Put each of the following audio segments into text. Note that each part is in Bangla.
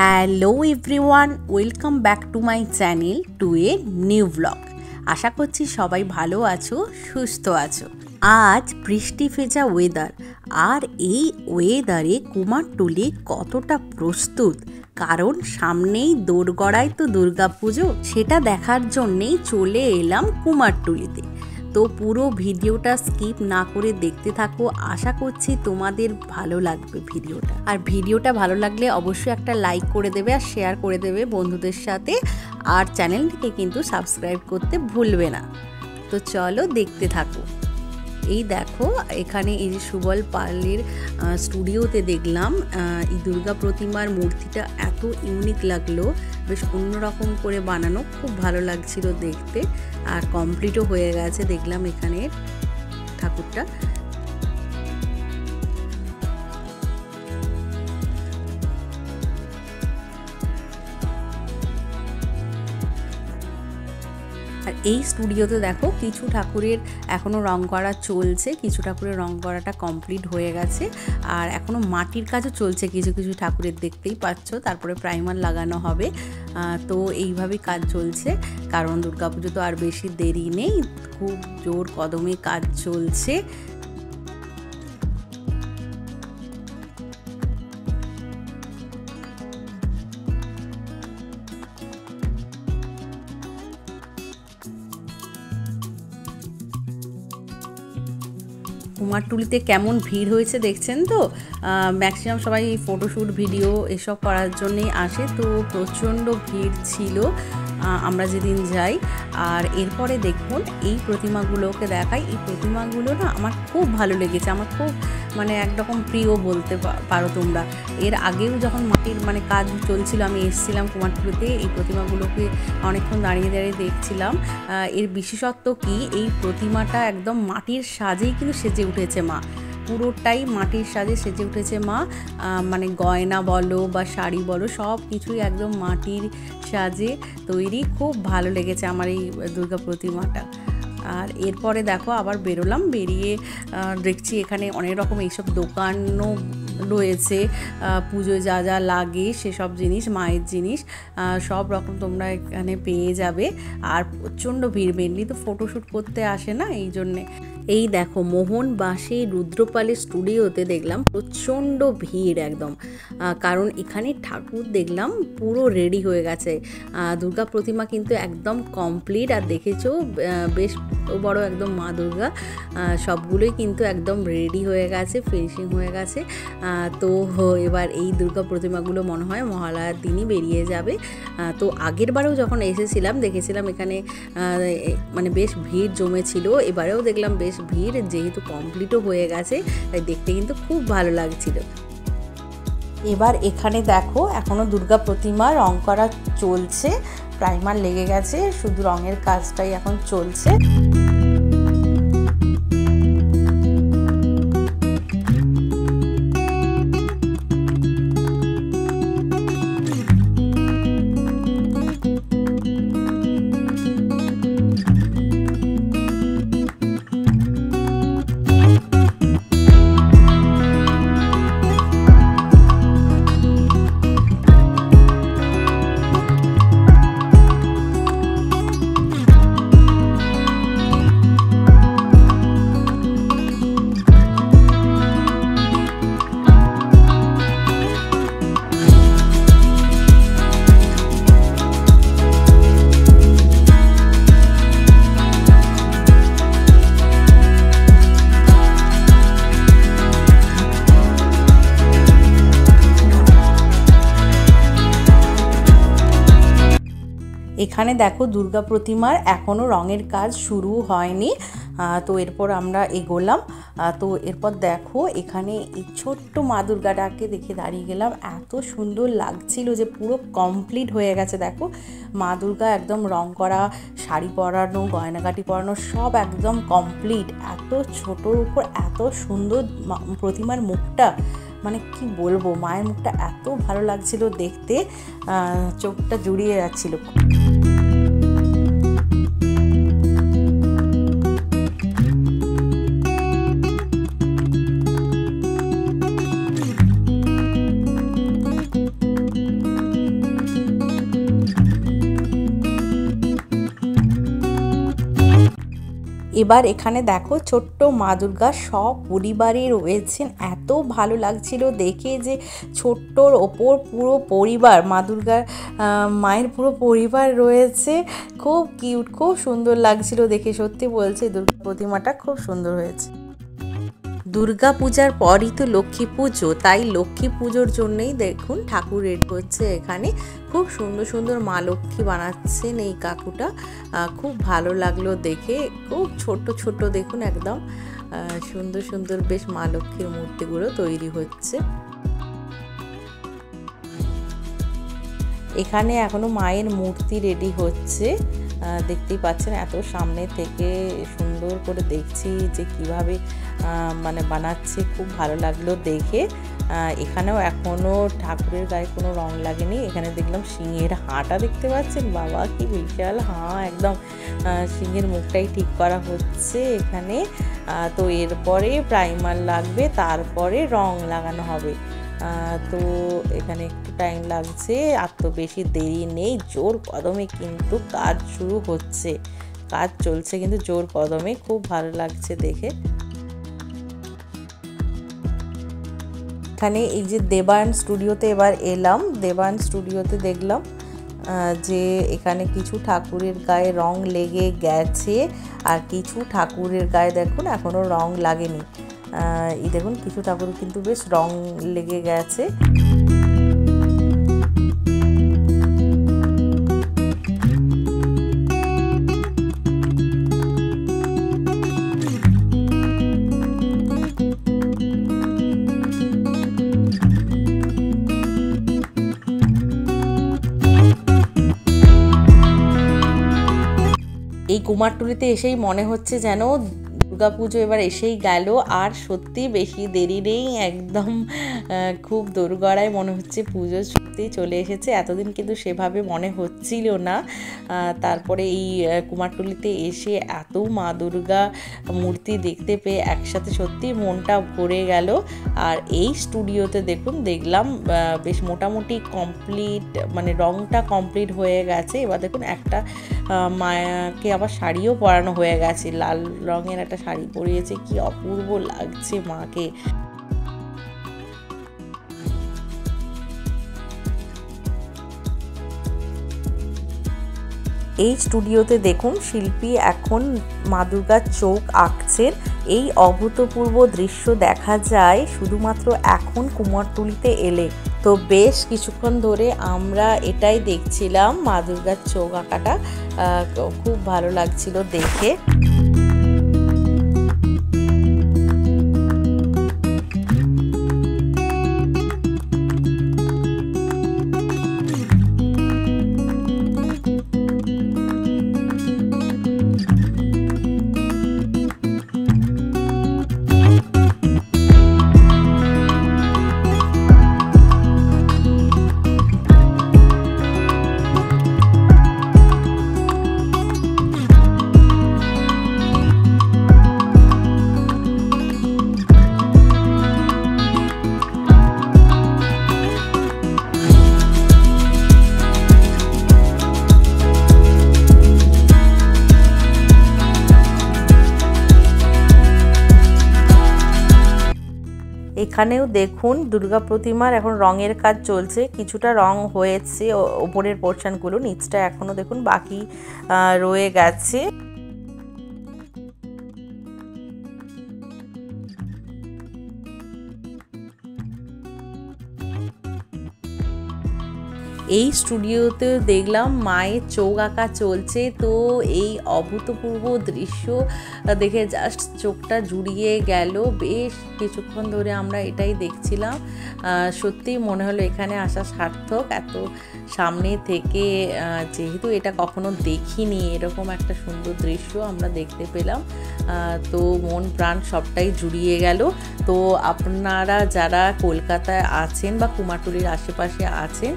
Hello everyone, welcome back to my channel to a new blog. আশা করছি সবাই ভালো আছো, সুস্থ আছো। আজ বৃষ্টি ভেজা ওয়েদার, আর এই ওয়েদারে কুমারটুলি কতটা প্রস্তুত, কারণ সামনেই দোরগড়ায় তো দুর্গাপুজো, সেটা দেখার জন্যেই চলে এলাম কুমারটুলিতে। তো পুরো ভিডিওটা স্কিপ না করে দেখতে থাকো, আশা করছি তোমাদের ভালো লাগবে ভিডিওটা। আর ভিডিওটা ভালো লাগলে অবশ্যই একটা লাইক করে দেবে আর শেয়ার করে দেবে বন্ধুদের সাথে, আর চ্যানেলটিকে কিন্তু সাবস্ক্রাইব করতে ভুলবে না। তো চলো দেখতে থাকো। এই দেখো, এখানে এই যে সুবল পালের স্টুডিওতে দেখলাম এই দুর্গা প্রতিমার মূর্তিটা এত ইউনিক লাগলো, বেশ অন্যরকম করে বানানো, খুব ভালো লাগছিল দেখতে। আর কমপ্লিটও হয়ে গেছে দেখলাম এখানে ঠাকুরটা। আর এই স্টুডিওতে দেখো কিছু ঠাকুরের এখনও রং করা চলছে, কিছু ঠাকুরের রং করাটা কমপ্লিট হয়ে গেছে, আর এখনও মাটির কাজও চলছে কিছু কিছু ঠাকুরের, দেখতেই পাচ্ছ। তারপরে প্রাইমার লাগানো হবে। তো এইভাবেই কাজ চলছে, কারণ দুর্গাপুজো তো আর বেশি দেরি নেই, খুব জোর কদমে কাজ চলছে। কুমারটুলিতে কেমন ভিড় হয়েছে দেখছেন তো। ম্যাক্সিমাম সবাই ফটোশ্যুট ভিডিও এসব করার জন্যেই আসে, তো প্রচণ্ড ভিড় ছিল আমরা যেদিন যাই। আর এরপরে দেখুন এই প্রতিমাগুলোকে দেখাই। এই প্রতিমাগুলো না আমার খুব ভালো লেগেছে, আমার খুব একরকম প্রিয় বলতে পারো তোমরা। এর আগেও যখন মাটির কাজ চলছিল আমি এসেছিলাম কুমারটুলিতে, এই প্রতিমাগুলোকে অনেকক্ষণ দাঁড়িয়ে দাঁড়িয়ে দেখছিলাম। এর বিশেষত্ব কি, এই প্রতিমাটা একদম মাটির সাজেই কিন্তু সেজে উঠেছে মা, পুরোটাই মাটির সাজে সেজে উঠেছে মা। গয়না বলো বা শাড়ি বলো, সব কিছুই একদম মাটির সাজে তৈরি। খুব ভালো লেগেছে আমার এই দুর্গা প্রতিমাটা। আর এরপরে দেখো আবার বেরোলাম, বেরিয়ে দেখছি এখানে অনেক রকম এইসব দোকানও রয়েছে, পুজোয় যা যা লাগে সেসব জিনিস, মায়ের জিনিস সব রকম তোমরা এখানে পেয়ে যাবে। আর প্রচণ্ড ভিড়, মেনলি তো ফটোশ্যুট করতে আসে না, এই জন্যে। এই দেখো মোহনবাসী রুদ্রপালের স্টুডিওতে দেখলাম প্রচণ্ড ভিড় একদম, কারণ এখানে ঠাকুর দেখলাম পুরো রেডি হয়ে গেছে। দুর্গা প্রতিমা কিন্তু একদম কমপ্লিট, আর দেখেছো বেশ বড় একদম মা দুর্গা, সবগুলোই কিন্তু একদম রেডি হয়ে গেছে, ফিনিশিং হয়ে গেছে। তো এবার এই দুর্গা প্রতিমাগুলো মনে হয় মহালয়ার দিনই বেরিয়ে যাবে। তো আগের বারেও যখন এসেছিলাম দেখেছিলাম এখানে বেশ ভিড় জমেছিল, এবারেও দেখলাম বেশ ভিড়, যেহেতু কমপ্লিটও হয়ে গেছে তাই দেখতে কিন্তু খুব ভালো লাগছিল। এবার এখানে দেখো এখনো দুর্গা প্রতিমা রং করা চলছে, প্রাইমার লেগে গেছে, শুধু রঙের কাজটাই এখন চলছে। এখানে দেখো দুর্গা প্রতিমার এখনও রঙের কাজ শুরু হয়নি। তো এরপর আমরা এগোলাম। তো এরপর দেখো এখানে এই ছোট্ট মা দুর্গাটাকে দেখে দাঁড়িয়ে গেলাম, এত সুন্দর লাগছিল যে পুরো কমপ্লিট হয়ে গেছে। দেখো মা দুর্গা একদম রং করা, শাড়ি পরানো, গয়নাগাটি পরানো, সব একদম কমপ্লিট। এত ছোটোর উপর এত সুন্দর প্রতিমার মুখটা, কি বলবো, মায়ের মুখটা এত ভালো লাগছিল দেখতে, চোখটা জুড়িয়ে যাচ্ছিল। এবার এখানে দেখো ছোট্ট মা দুর্গা সব পরিবারে রয়েছেন, এত ভালো লাগছিল দেখে যে ছোট্টর ওপর পুরো পরিবার মা দুর্গার মায়ের পুরো পরিবার রয়েছে। খুব কিউট, খুব সুন্দর লাগছিল দেখে, সত্যি বলছি দুর্গা প্রতিমাটা খুব সুন্দর হয়েছে। দুর্গা পূজার পরই তো লক্ষ্মী পুজো, তাই লক্ষ্মী পুজোর জন্যই দেখুন ঠাকুর রেডি হচ্ছে এখানে। খুব সুন্দর সুন্দর মা লক্ষ্মী বানাচ্ছেন এই কাকুটা, খুব ভালো লাগলো দেখে। খুব ছোট ছোট দেখুন একদম সুন্দর সুন্দর বেশ মা লক্ষ্মীর মূর্তিগুলো তৈরি হচ্ছে। এখানে এখনো মায়ের মূর্তি রেডি হচ্ছে, দেখতেই পাচ্ছেন এত সামনে থেকে সুন্দর করে দেখছি যে কিভাবে মানে বানাচ্ছে, খুব ভালো লাগলো দেখে। এখানেও এখনো ঠাকুরের গায়ে কোনো রং লাগেনি। এখানে দেখলাম সিংহের হাঁটা দেখতে পাচ্ছেন, বাবা কি বিশাল হাঁ, একদম সিংহের মুখটাই ঠিক করা হচ্ছে এখানে। তো এরপরে প্রাইমার লাগবে, তারপরে রং লাগানো হবে। তো এখানে একটু টাইম লাগছে, আর তো বেশি দেরি নেই, জোর কদমে কিন্তু কাজ শুরু হচ্ছে, কাজ চলছে কিন্তু জোর কদমে, খুব ভালো লাগছে দেখে। এখানে এই যে দেবায়ন স্টুডিওতে এবার এলাম, দেবায়ন স্টুডিওতে দেখলাম যে এখানে কিছু ঠাকুরের গায়ে রং লেগে গেছে, আর কিছু ঠাকুরের গায়ে দেখুন এখনো রং লাগেনি। এই দেখুন কিছু ঠাকুর কিন্তু বেশ রং লেগে গেছে। এই কুমারটুলিতে এসেই মনে হচ্ছে যেন দুর্গাপুজো এবার এসেই গেল, আর সত্যি বেশি দেরি নেই, একদম খুব দোরগড়ায় মনে হচ্ছে পুজো সত্যিই চলে এসেছে। এতদিন কিন্তু সেভাবে মনে হচ্ছিল না, তারপরে এই কুমারটুলিতে এসে এত মা দুর্গা মূর্তি দেখতে পেয়ে একসাথে সত্যি মনটা ভরে গেল। আর এই স্টুডিওতে দেখলাম বেশ মোটামুটি কমপ্লিট, মানে রংটা কমপ্লিট হয়ে গেছে। এবার দেখুন একটা মায়াকে আবার শাড়িও পরানো হয়ে গেছে, লাল রঙের একটা শাড়ি পরিয়েছে, কি অপূর্ব লাগছে মাকে। এই স্টুডিওতে দেখুন শিল্পী এখন মা দুর্গার চোখ আঁকছেন। এই অভূতপূর্ব দৃশ্য দেখা যায় শুধুমাত্র এখন কুমারটুলিতে এলে। তো বেশ কিছুক্ষণ ধরে আমরা এটাই দেখছিলাম, মা দুর্গার চোখ আঁকাটা, খুব ভালো লাগছিল দেখে। এখানেও দেখুন দুর্গা প্রতিমার এখন রঙের কাজ চলছে, কিছুটা রং হয়েছে ওপরের পোর্শনগুলো, নিচটা এখনো দেখুন বাকি রয়ে গেছে। এই স্টুডিওতে দেখলাম মায়ের চোখ আঁকা চলছে। তো এই অভূতপূর্ব দৃশ্য দেখে জাস্ট চোখটা জুড়িয়ে গেল। বেশ কিছুক্ষণ ধরে আমরা এটাই দেখছিলাম, সত্যিই মনে হলো এখানে আসা সার্থক। এত সামনে থেকে যেহেতু এটা কখনো দেখিনি, এরকম একটা সুন্দর দৃশ্য আমরা দেখতে পেলাম, তো মন প্রাণ সবটাই জুড়িয়ে গেল। তো আপনারা যারা কলকাতায় আছেন বা কুমারটুলির আশেপাশে আছেন,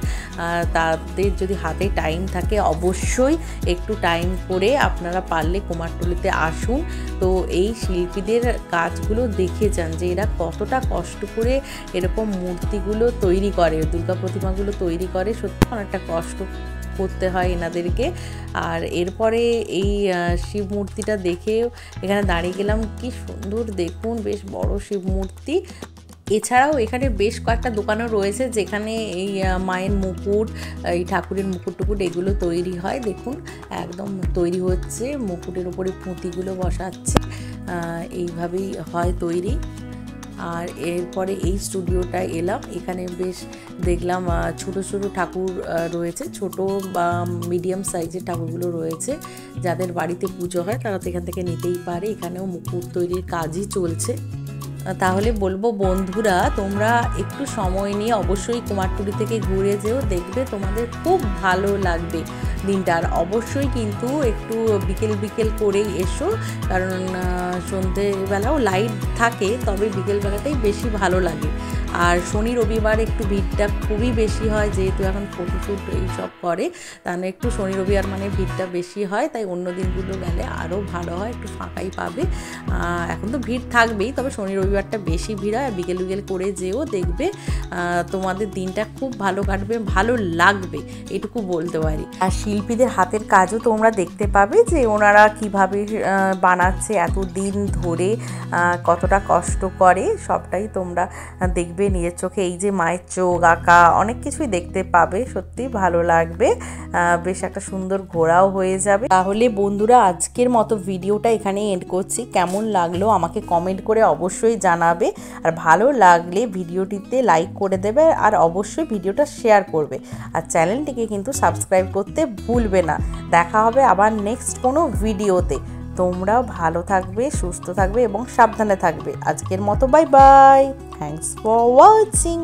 তাদের যদি হাতে টাইম থাকে অবশ্যই একটু টাইম করে আপনারা পারলে কুমারটুলিতে আসুন। তো এই শিল্পীদের কাজগুলো দেখে যান যে এরা কতটা কষ্ট করে এরকম মূর্তিগুলো তৈরি করে, দুর্গা প্রতিমাগুলো তৈরি করে, সত্যি অনেকটা কষ্ট করতে হয় এনাদেরকে। আর এরপরে এই শিব মূর্তিটা দেখে এখানে দাঁড়িয়ে গেলাম, কি সুন্দর দেখুন, বেশ বড় শিব মূর্তি। এছাড়াও এখানে বেশ কয়েকটা দোকানও রয়েছে যেখানে এই মায়ের মুকুট, এই ঠাকুরের মুকুট টুকুট এগুলো তৈরি হয়। দেখুন একদম তৈরি হচ্ছে, মুকুটের উপরে পুঁতিগুলো বসাচ্ছে, এইভাবেই হয় তৈরি। আর এরপরে এই স্টুডিওটায় এলাম, এখানে বেশ দেখলাম ছোট ছোট ঠাকুর রয়েছে, ছোট বা মিডিয়াম সাইজের ঠাকুরগুলো রয়েছে। যাদের বাড়িতে পুজো হয় তারা তো এখান থেকে নিতেই পারে। এখানেও মুকুট তৈরির কাজই চলছে। তাহলে বলবো বন্ধুরা, তোমরা একটু সময় নিয়ে অবশ্যই কুমারটুলি থেকে ঘুরে যেও, দেখবে তোমাদের খুব ভালো লাগবে দিনটা। আর অবশ্যই কিন্তু একটু বিকেল বিকেল করেই এসো, কারণ সন্ধেবেলাও লাইট থাকে, তবে বিকেলবেলাটাই বেশি ভালো লাগে। আর শনি রবিবার একটু ভিড়টা খুবই বেশি হয়, যেহেতু এখন ফটোশ্যুট এইসব করে, তাহলে একটু শনি রবিবার মানে ভিড়টা বেশি হয়। তাই অন্য দিনগুলো গেলে আরও ভালো হয়, একটু ফাঁকাই পাবে। এখন তো ভিড় থাকবেই, তবে শনি রবিবারটা বেশি ভিড় হয়। বিকেল বিকেল করে যেও, দেখবে তোমাদের দিনটা খুব ভালো কাটবে, ভালো লাগবে, এটুকু বলতে পারি। আর শিল্পীদের হাতের কাজও তোমরা দেখতে পাবে যে ওনারা কিভাবে বানাচ্ছে এত দিন ধরে, কতটা কষ্ট করে, সবটাই তোমরা দেখবে নিজের চোখে। এই যে মায়ের চোখ আঁকা, অনেক কিছুই দেখতে পাবে, সত্যি ভালো লাগবে, বেশ একটা সুন্দর ঘোরাও হয়ে যাবে। তাহলে বন্ধুরা, আজকের মতো ভিডিওটা এখানে এন্ড করছি। কেমন লাগলো আমাকে কমেন্ট করে অবশ্যই জানাবে, আর ভালো লাগলে ভিডিওটিতে লাইক করে দেবে, আর অবশ্যই ভিডিওটা শেয়ার করবে, আর চ্যানেলটিকে কিন্তু সাবস্ক্রাইব করতে ভুলবে না। দেখা হবে আবার নেক্সট কোনো ভিডিওতে। তোমরাও ভালো থাকবে, সুস্থ থাকবে এবং সাবধানে থাকবে। আজকের মতো bye bye, thanks for watching.